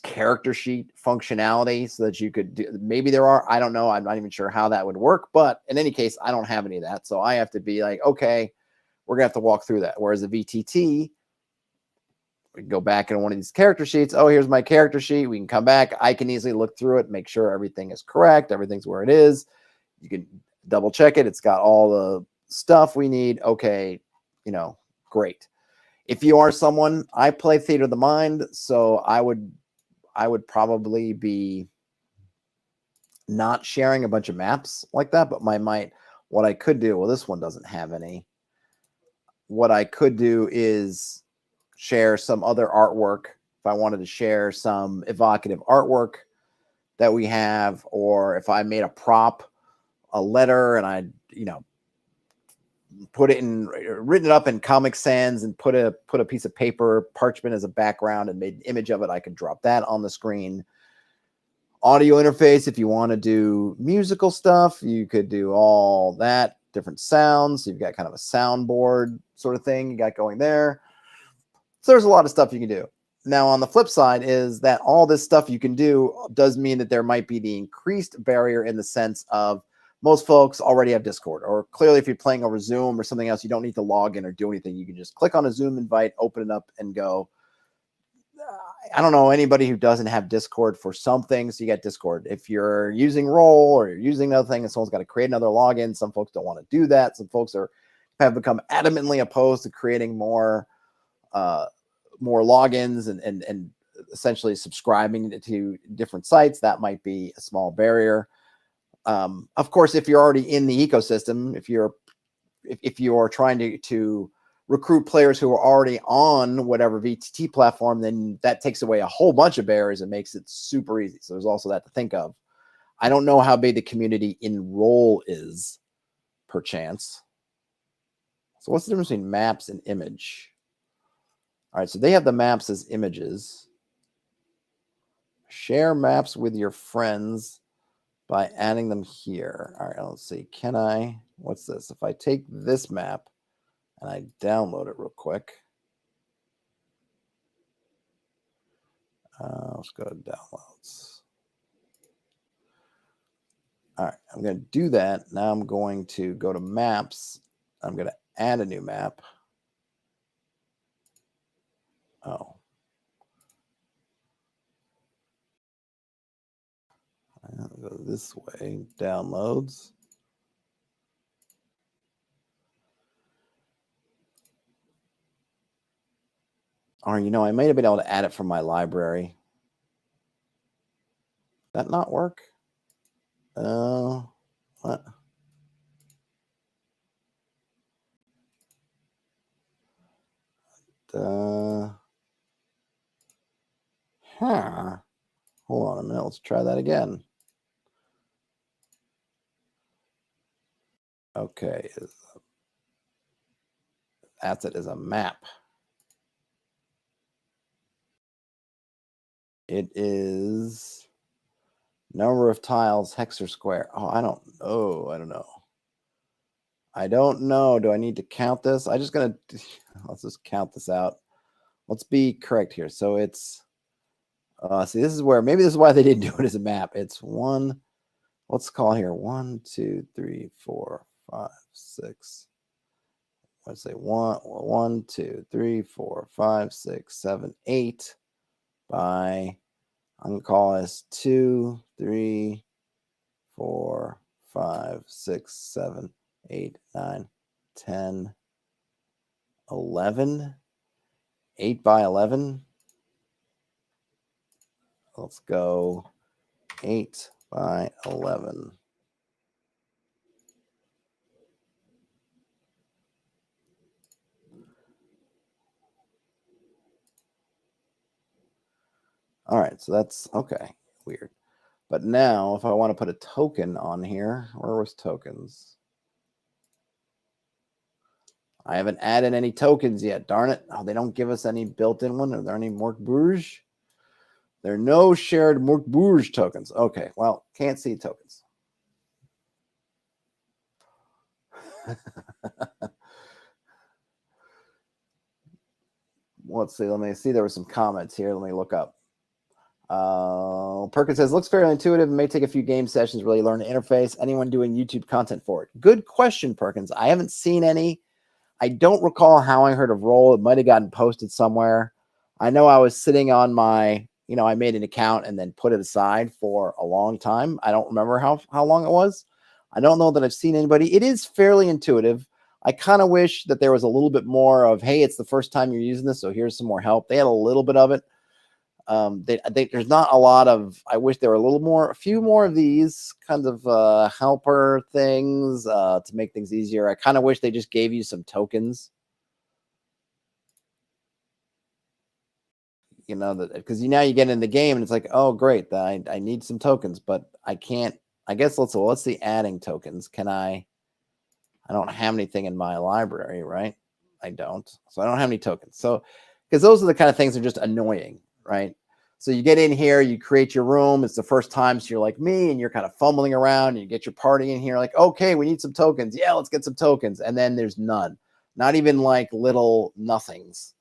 character sheet functionality so that you could do, maybe there are, I don't know. I'm not even sure how that would work, but in any case, I don't have any of that. So I have to be like, okay, we're gonna have to walk through that. Whereas a VTT, we can go back in one of these character sheets. Oh, here's my character sheet. We can come back. I can easily look through it, make sure everything is correct. Everything's where it is. You can double check it. It's got all the stuff we need. Okay, great. If you are someone, I play Theater of the Mind, so I would probably be not sharing a bunch of maps like that, but what I could do, well, this one doesn't have any. What I could do is share some other artwork. If I wanted to share some evocative artwork that we have, or if I made a prop, a letter, and I, written it up in Comic Sans and put a piece of paper, parchment as a background and made an image of it, I could drop that on the screen. Audio interface, if you want to do musical stuff, you could do all that, different sounds. So you've got kind of a soundboard sort of thing you got going there. So there's a lot of stuff you can do. Now, on the flip side is that all this stuff you can do does mean that there might be the increased barrier in the sense of most folks already have Discord, or clearly if you're playing over Zoom or something else, you don't need to log in or do anything. You can just click on a Zoom invite, open it up and go. I don't know anybody who doesn't have Discord for some things. You got Discord. If you're using Roll or you're using another thing and someone's got to create another login, some folks don't want to do that. Some folks have become adamantly opposed to creating more logins and essentially subscribing to different sites. That might be a small barrier. Of course, if you're already in the ecosystem, if you're trying to recruit players who are already on whatever VTT platform, then that takes away a whole bunch of barriers and makes it super easy. So there's also that to think of. I don't know how big the community in role is, perchance. So what's the difference between maps and image? All right, so they have the maps as images. Share maps with your friends by adding them here. All right, let's see. Can I, what's this? If I take this map and I download it real quick. Let's go to downloads. All right, I'm going to do that. Now I'm going to go to maps. I'm going to add a new map. Oh. I'll go this way. Downloads. Or, you know, I might have been able to add it from my library. That not work? What? Huh. Hold on a minute. Let's try that again. Okay. Asset is a map. It is number of tiles, hex or square. Oh, I don't know. I don't know. I don't know. Do I need to count this? I just gonna let's just count this out. Let's be correct here. So it's see, this is where maybe this is why they didn't do it as a map. It's one. Let's call here 1, 2, 3, 4, 5, 6. Let's say 1, 2, 3, 4, 5, 6, 7, 8 by I'm gonna call this 2, 3, 4, 5, 6, 7, 8, 9, 10, 11. 8 by 11. Let's go 8 by 11. All right, so that's okay. Weird. But now if I want to put a token on here, where was tokens? I haven't added any tokens yet. Darn it. Oh, they don't give us any built-in one. Are there any Morkbourge? There are no shared Morkbourge tokens. Okay, well, can't see tokens. Let's see. Let me see. There were some comments here. Let me look up. Perkins says, looks fairly intuitive and may take a few game sessions to really learn the interface. Anyone doing YouTube content for it? Good question, Perkins. I haven't seen any. I don't recall how I heard of Roll. It might have gotten posted somewhere. I know I was sitting on my, you know, I made an account and then put it aside for a long time. I don't remember how long it was. I don't know that I've seen anybody. It is fairly intuitive. I kind of wish that there was a little bit more of, hey, it's the first time you're using this, so here's some more help. They had a little bit of it. There's not a lot of, I wish there were a few more of these kinds of helper things to make things easier. I kind of wish they just gave you some tokens. You know, that because now you get in the game and it's like, oh, great, I need some tokens, but I can't. I guess let's see adding tokens. Can I don't have anything in my library, right? I don't. So I don't have any tokens. So because those are the kind of things that are just annoying, right? So you get in here, you create your room. It's the first time, so you're like me, and you're kind of fumbling around. And you get your party in here, like, okay, we need some tokens. Yeah, let's get some tokens. And then there's none, not even like little nothings,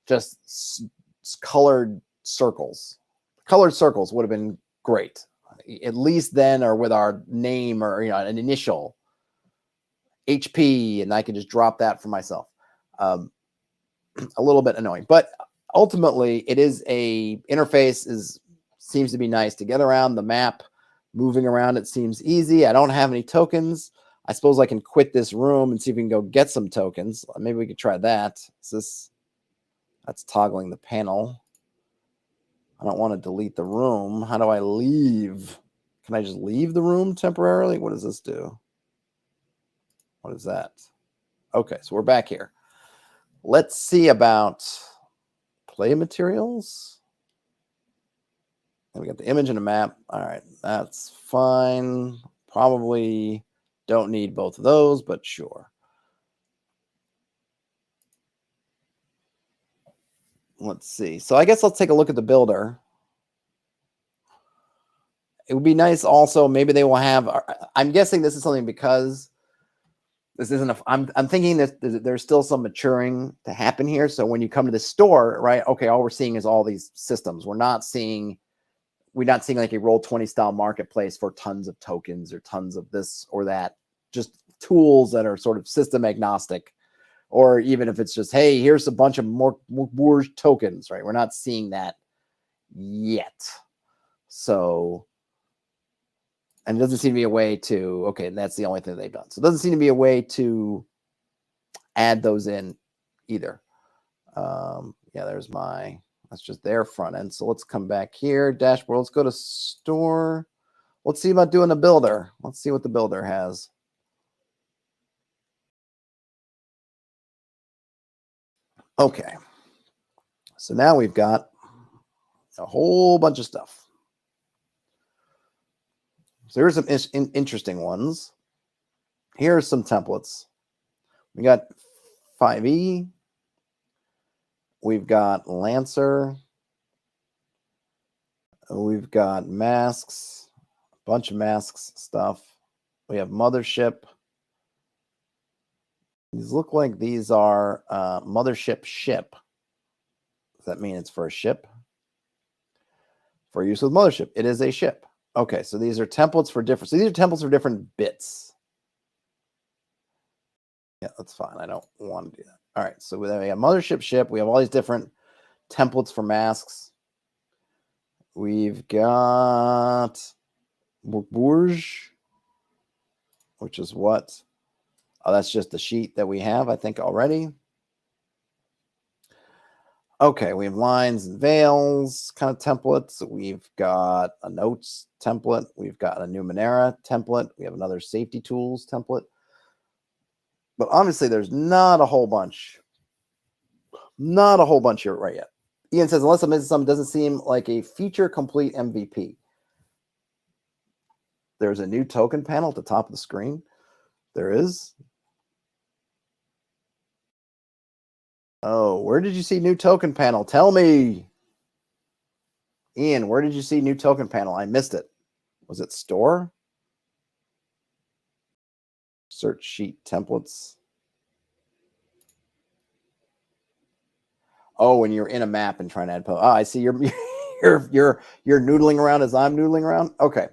just colored circles. Colored circles would have been great, at least then, or with our name or an initial HP, and I could just drop that for myself. A little bit annoying, but ultimately it is a interface seems to be nice to get around the map. Moving around it seems easy. I don't have any tokens. I suppose I can quit this room and see if we can go get some tokens. Maybe we could try that. That's toggling the panel. I don't want to delete the room. How do I leave? Can I just leave the room temporarily? What does this do? What is that? Okay, so we're back here. Let's see about play materials. And we got the image and a map. All right, that's fine. Probably don't need both of those, but sure. Let's see. So I guess let's take a look at the builder. It would be nice also, maybe they will have, I'm guessing this is something because this isn't I'm thinking that there's still some maturing to happen here. So when you come to the store, right, okay, all we're seeing is all these systems. We're not seeing like a Roll20 style marketplace for tons of tokens or tons of this or that, just tools that are sort of system agnostic, or even if it's just, hey, here's a bunch of more bourge tokens, right? We're not seeing that yet. So, and it doesn't seem to be a way to, okay, that's the only thing they've done. So it doesn't seem to be a way to add those in either. Yeah, there's that's just their front end. So let's come back here, dashboard. Let's go to store. Let's see about doing a builder. Let's see what the builder has. Okay. So now we've got a whole bunch of stuff. So here's some interesting ones. Here are some templates. We got 5e. We've got Lancer. We've got masks, a bunch of masks stuff. We have Mothership. These look like these are Mothership ship. Does that mean it's for a ship? For use with Mothership, it is a ship. Okay, so these are templates for different. So these are templates for different bits. Yeah, that's fine. I don't want to do that. All right, so we have Mothership ship. We have all these different templates for masks. We've got Bourge, which is what? Oh, that's just the sheet that we have, I think, already. Okay, we have lines and veils kind of templates. We've got a notes template. We've got a Numenera template. We have another safety tools template. But obviously, there's not a whole bunch. Not a whole bunch here right yet. Ian says, unless I'm missing something, doesn't seem like a feature complete MVP. There's a new token panel at the top of the screen. There is. Oh, where did you see new token panel? Tell me. Ian, where did you see new token panel? I missed it. Was it store? Search sheet templates. Oh, when you're in a map and trying to add. Oh, I see you're noodling around as I'm noodling around. Okay.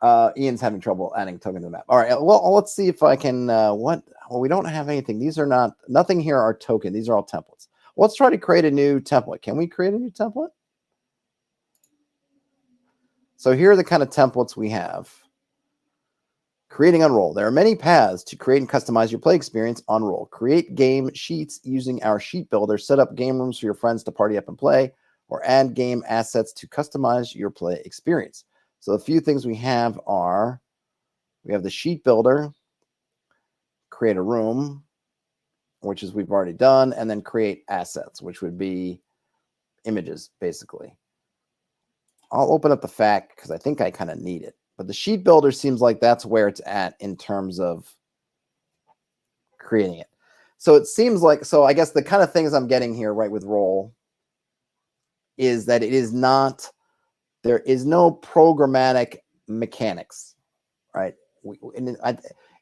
Ian's having trouble adding token to the map. All right. Well, let's see if I can. Well, we don't have anything. These are nothing here are token. These are all templates. Let's try to create a new template. Can we create a new template? So here are the kind of templates we have. Creating on Roll. There are many paths to create and customize your play experience on Roll. Create game sheets using our sheet builder. Set up game rooms for your friends to party up and play, or add game assets to customize your play experience. So a few things we have are, we have the sheet builder, create a room, which is we've already done, and then create assets, which would be images, basically. I'll open up the fact because I think I kind of need it. But the sheet builder seems like that's where it's at in terms of creating it. So it seems like, so I guess the kind of things I'm getting here, right, with Roll is that it is not, there is no programmatic mechanics, right?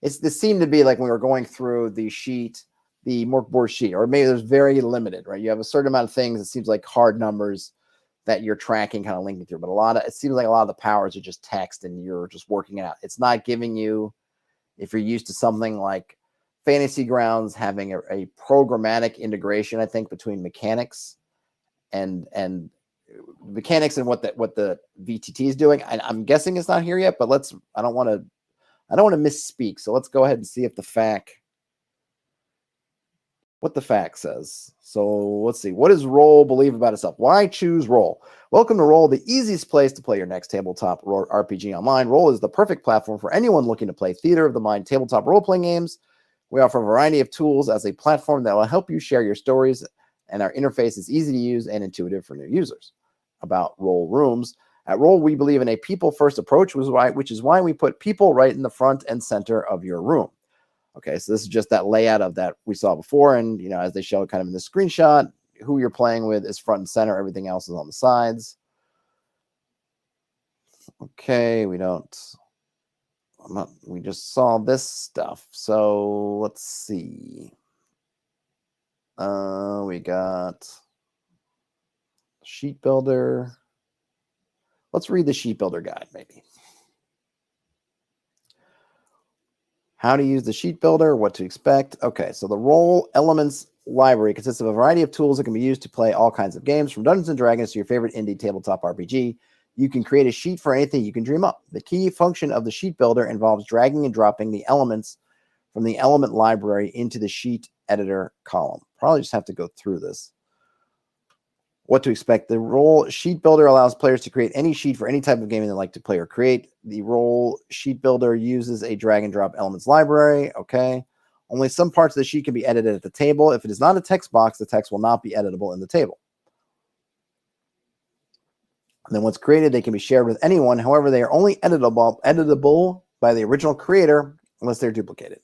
This seemed to be like when we were going through the sheet, the Morkboard sheet, or maybe there's very limited, right? You have a certain amount of things. It seems like hard numbers that you're tracking, kind of linking through, but it seems like a lot of the powers are just text and you're just working it out. It's not giving you, if you're used to something like Fantasy Grounds having a programmatic integration, I think, between mechanics and mechanics and what the VTT is doing. I'm guessing it's not here yet, but I don't want to misspeak. So let's go ahead and see if what the fact says. So let's see. What does Roll believe about itself? Why choose Roll? Welcome to Roll, the easiest place to play your next tabletop RPG online. Roll is the perfect platform for anyone looking to play theater of the mind tabletop role-playing games We offer a variety of tools as a platform that will help you share your stories, and our interface is easy to use and intuitive for new users. About Roll Rooms. At Roll, we believe in a people-first approach, which is why we put people right in the front and center of your room. Okay, so this is just that layout of that we saw before, and as they show kind of in the screenshot, who you're playing with is front and center. Everything else is on the sides. Okay, we just saw this stuff. So let's see. We got sheet builder. Let's read the sheet builder guide, maybe. How to use the sheet builder, what to expect. Okay, so the Roll Elements library consists of a variety of tools that can be used to play all kinds of games, from Dungeons & Dragons to your favorite indie tabletop RPG. You can create a sheet for anything you can dream up. The key function of the sheet builder involves dragging and dropping the elements from the element library into the sheet editor column. Probably just have to go through this. What to expect. The Roll Sheet Builder allows players to create any sheet for any type of game they like to play or create. The Roll Sheet Builder uses a drag and drop elements library. Okay. Only some parts of the sheet can be edited at the table. If it is not a text box, the text will not be editable in the table. And then once created, they can be shared with anyone. However, they are only editable by the original creator unless they're duplicated.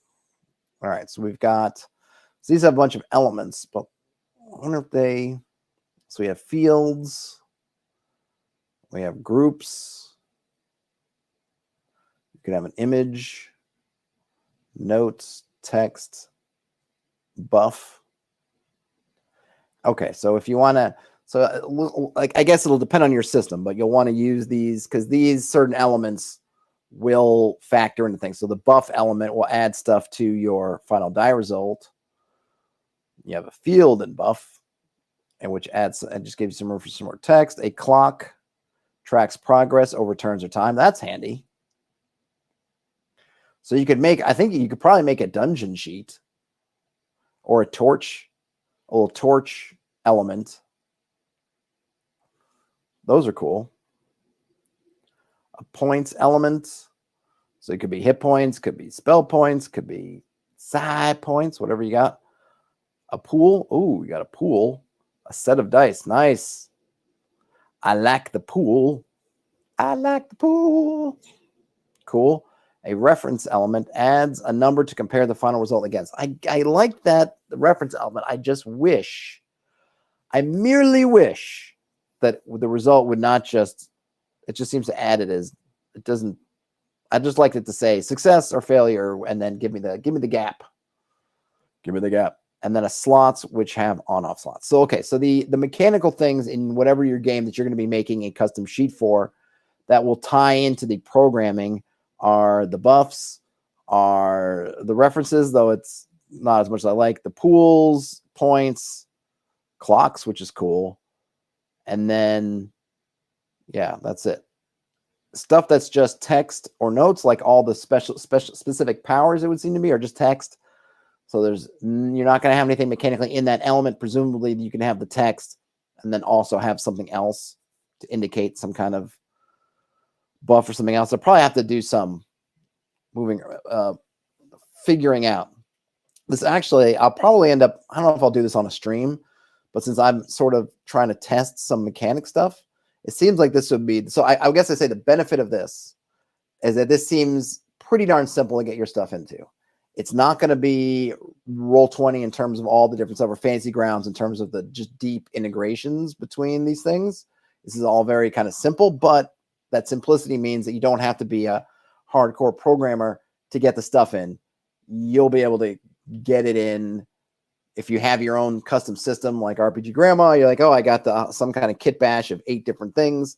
All right. So we've got, so these have a bunch of elements, but I wonder if they, so we have fields, we have groups, you could have an image, notes, text, buff. Okay, so if you want to, so like I guess it'll depend on your system, but you'll want to use these because these certain elements will factor into things. So the buff element will add stuff to your final die result. You have a field in buff, and which adds and just gives you some room for some more text. A clock tracks progress over turns or time. That's handy. So you could make, I think you could probably make a dungeon sheet or a torch, a little torch element. Those are cool. A points element. So it could be hit points, could be spell points, could be side points, whatever you got. A pool. Oh, you got a pool. A set of dice. Nice. I like the pool. I like the pool. Cool. A reference element adds a number to compare the final result against. I like that, the reference element. I just wish, I merely wish that the result would not just, it just seems to add it as, it doesn't, I just like it to say success or failure and then give me the gap. Give me the gap. And then a slots which have on-off slots. So, okay, so the mechanical things in whatever your game that you're going to be making a custom sheet for that will tie into the programming are the buffs, are the references, though it's not as much as I like, the pools, points, clocks, which is cool. And then, yeah, that's it. Stuff that's just text or notes, like all the specific powers, it would seem to me, are just text. So you're not going to have anything mechanically in that element. Presumably you can have the text and then also have something else to indicate some kind of buff or something else. I'll probably have to do some figuring out. This actually, I'll probably end up, I don't know if I'll do this on a stream, but since I'm sort of trying to test some mechanic stuff, it seems like this would be, so I guess I say the benefit of this is that this seems pretty darn simple to get your stuff into. It's not going to be Roll20 in terms of all the different stuff, or Fantasy Grounds in terms of the just deep integrations between these things. This is all very kind of simple, but that simplicity means that you don't have to be a hardcore programmer to get the stuff in. You'll be able to get it in if you have your own custom system like RPG Grandma. You're like, oh, I got some kind of kit bash of 8 different things.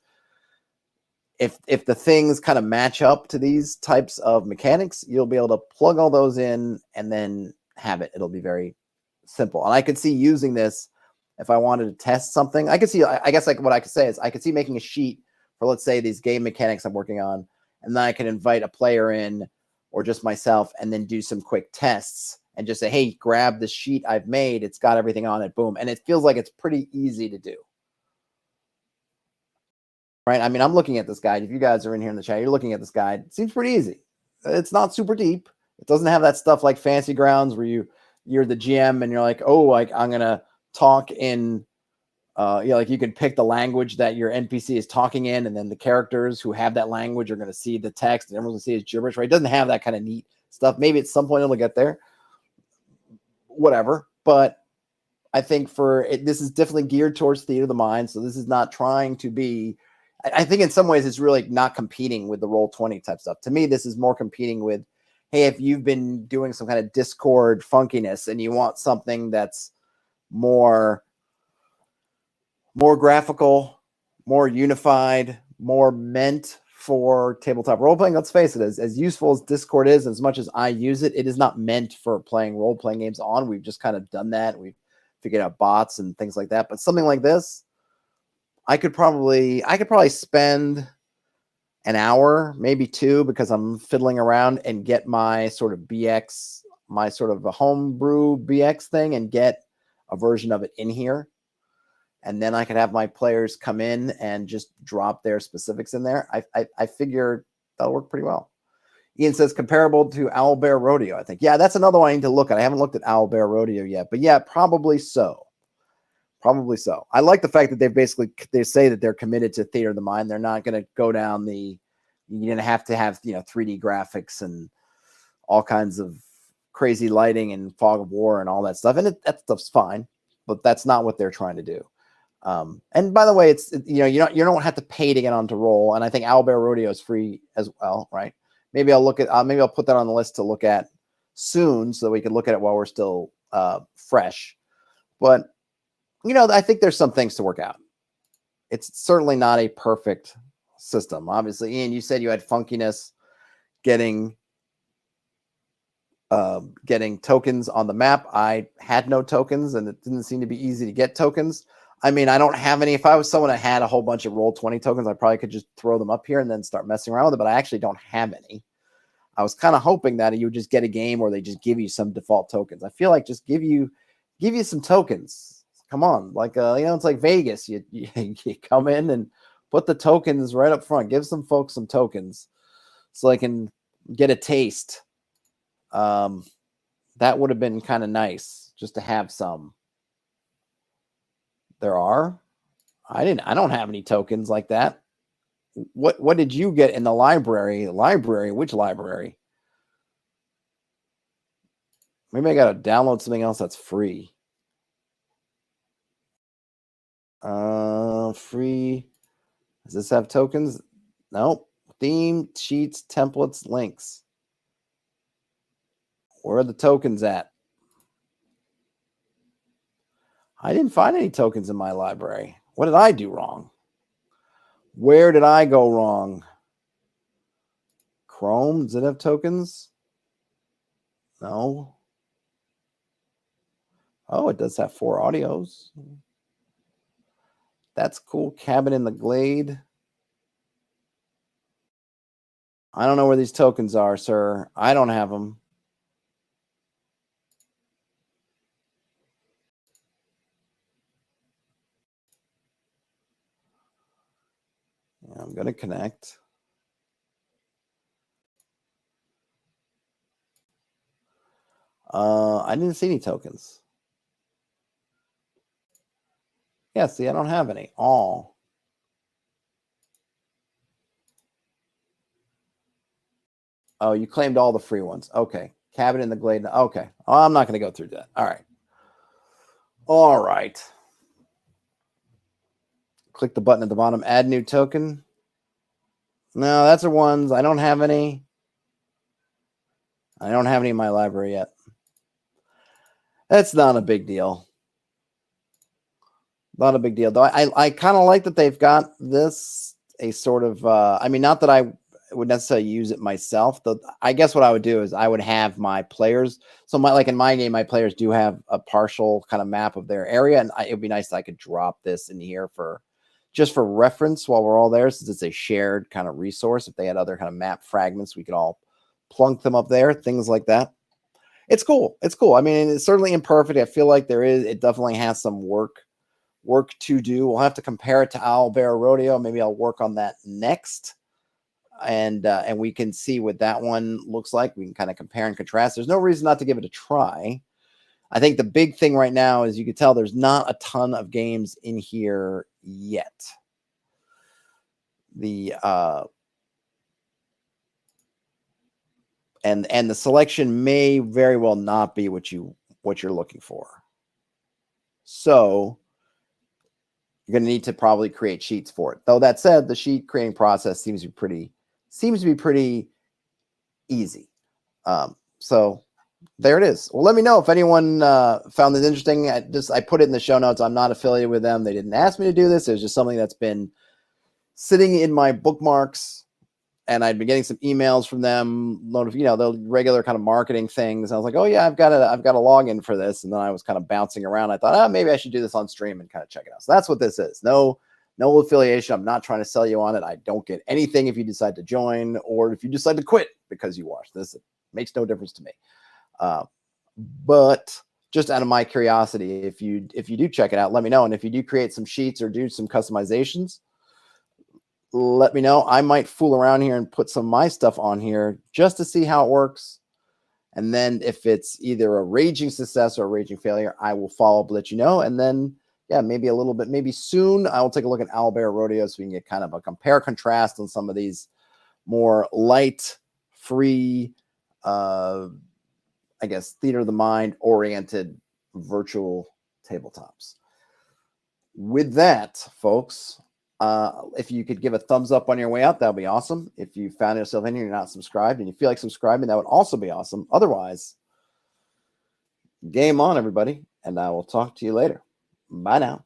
If the things kind of match up to these types of mechanics, you'll be able to plug all those in and then have it. It'll be very simple. And I could see using this if I wanted to test something. I could see, I guess like what I could say is I could see making a sheet for, let's say, these game mechanics I'm working on, and then I can invite a player in or just myself and then do some quick tests and just say, hey, grab the sheet I've made. It's got everything on it. Boom. And it feels like it's pretty easy to do. Right? I mean, I'm looking at this guide. If you guys are in here in the chat, you're looking at this guide. It seems pretty easy. It's not super deep. It doesn't have that stuff like Fantasy Grounds where you're the GM and you're like, oh, like I'm gonna talk in, like you can pick the language that your NPC is talking in, and then the characters who have that language are gonna see the text, and everyone's gonna see it's gibberish, right? It doesn't have that kind of neat stuff. Maybe at some point it'll get there, whatever. But I think this is definitely geared towards theater of the mind. So this is not trying to be. I think in some ways it's really not competing with the Roll20 type stuff. To me, this is more competing with, hey, if you've been doing some kind of Discord funkiness and you want something that's more graphical, more unified, more meant for tabletop role playing. Let's face it, as useful as Discord is, as much as I use it, it is not meant for playing role playing games on. We've just kind of done that. We've figured out bots and things like that. But something like this, I could probably spend an hour, maybe 2, because I'm fiddling around and get my sort of BX, my sort of a homebrew BX thing, and get a version of it in here. And then I could have my players come in and just drop their specifics in there. I figure that'll work pretty well. Ian says comparable to Owlbear Rodeo, I think. Yeah, that's another one I need to look at. I haven't looked at Owlbear Rodeo yet, but yeah, probably so. Probably so. I like the fact that they say that they're committed to theater of the mind. They're not going to go down you're going to have 3D graphics and all kinds of crazy lighting and fog of war and all that stuff. And that stuff's fine, but that's not what they're trying to do. And by the way, you don't have to pay to get onto Roll. And I think Owlbear Rodeo is free as well, right? Maybe I'll maybe I'll put that on the list to look at soon so that we can look at it while we're still fresh. But I think there's some things to work out. It's certainly not a perfect system. Obviously, Ian, you said you had funkiness getting tokens on the map. I had no tokens, and it didn't seem to be easy to get tokens. I mean, I don't have any. If I was someone that had a whole bunch of Roll20 tokens, I probably could just throw them up here and then start messing around with it, but I actually don't have any. I was kind of hoping that you would just get a game where they just give you some default tokens. I feel like just give you some tokens. Come on. Like, it's like Vegas. You come in and put the tokens right up front. Give some folks some tokens so they can get a taste. That would have been kind of nice just to have some. There are. I don't have any tokens like that. What did you get in the library? Which library? Maybe I got to download something else that's free. Free. Does this have tokens? Nope. Theme, sheets, templates, links. Where are the tokens at? I didn't find any tokens in my library. What did I do wrong? Where did I go wrong? Chrome, does it have tokens? No. Oh, it does have 4 audios. That's cool. Cabin in the Glade. I don't know where these tokens are, sir. I don't have them. Yeah, I'm going to connect. I didn't see any tokens. Yeah, see, I don't have any. All. Oh, you claimed all the free ones. Okay. Cabin in the Glade. Okay. Oh, I'm not going to go through that. All right. All right. Click the button at the bottom. Add new token. No, that's the ones. I don't have any. I don't have any in my library yet. That's not a big deal. Not a big deal, though. I kind of like that they've got this a sort of. I mean, not that I would necessarily use it myself. Though I guess what I would do is I would have my players. So like in my game, my players do have a partial kind of map of their area, and it would be nice if I could drop this in here just for reference while we're all there, since it's a shared kind of resource. If they had other kind of map fragments, we could all plunk them up there. Things like that. It's cool. It's cool. I mean, it's certainly imperfect. I feel like it definitely has some work to do. We'll have to compare it to Owlbear Rodeo. Maybe I'll work on that next. and we can see what that one looks like. We can kind of compare and contrast. There's no reason not to give it a try. I think the big thing right now is you can tell there's not a ton of games in here yet. The and the selection may very well not be what you're looking for. So you're going to need to probably create sheets for it. Though that said, the sheet creating process seems to be pretty easy. So there it is. Well, let me know if anyone found this interesting. I put it in the show notes. I'm not affiliated with them. They didn't ask me to do this. It was just something that's been sitting in my bookmarks, and I'd been getting some emails from them, the regular kind of marketing things. I was like, oh yeah, I've got a login for this. And then I was kind of bouncing around. I thought, maybe I should do this on stream and kind of check it out. So that's what this is. No affiliation. I'm not trying to sell you on it. I don't get anything if you decide to join or if you decide to quit because you watch this. It makes no difference to me. But just out of my curiosity, if you do check it out, let me know. And if you do create some sheets or do some customizations, let me know. I might fool around here and put some of my stuff on here just to see how it works. And then if it's either a raging success or a raging failure, I will follow up, let you know. And then, yeah, maybe soon I will take a look at Owlbear Rodeo so we can get kind of a compare contrast on some of these more light, free, I guess, theater of the mind oriented virtual tabletops. With that, folks, if you could give a thumbs up on your way out, that would be awesome. If you found yourself in here and you're not subscribed and you feel like subscribing, that would also be awesome. Otherwise, game on, everybody, and I will talk to you later. Bye now.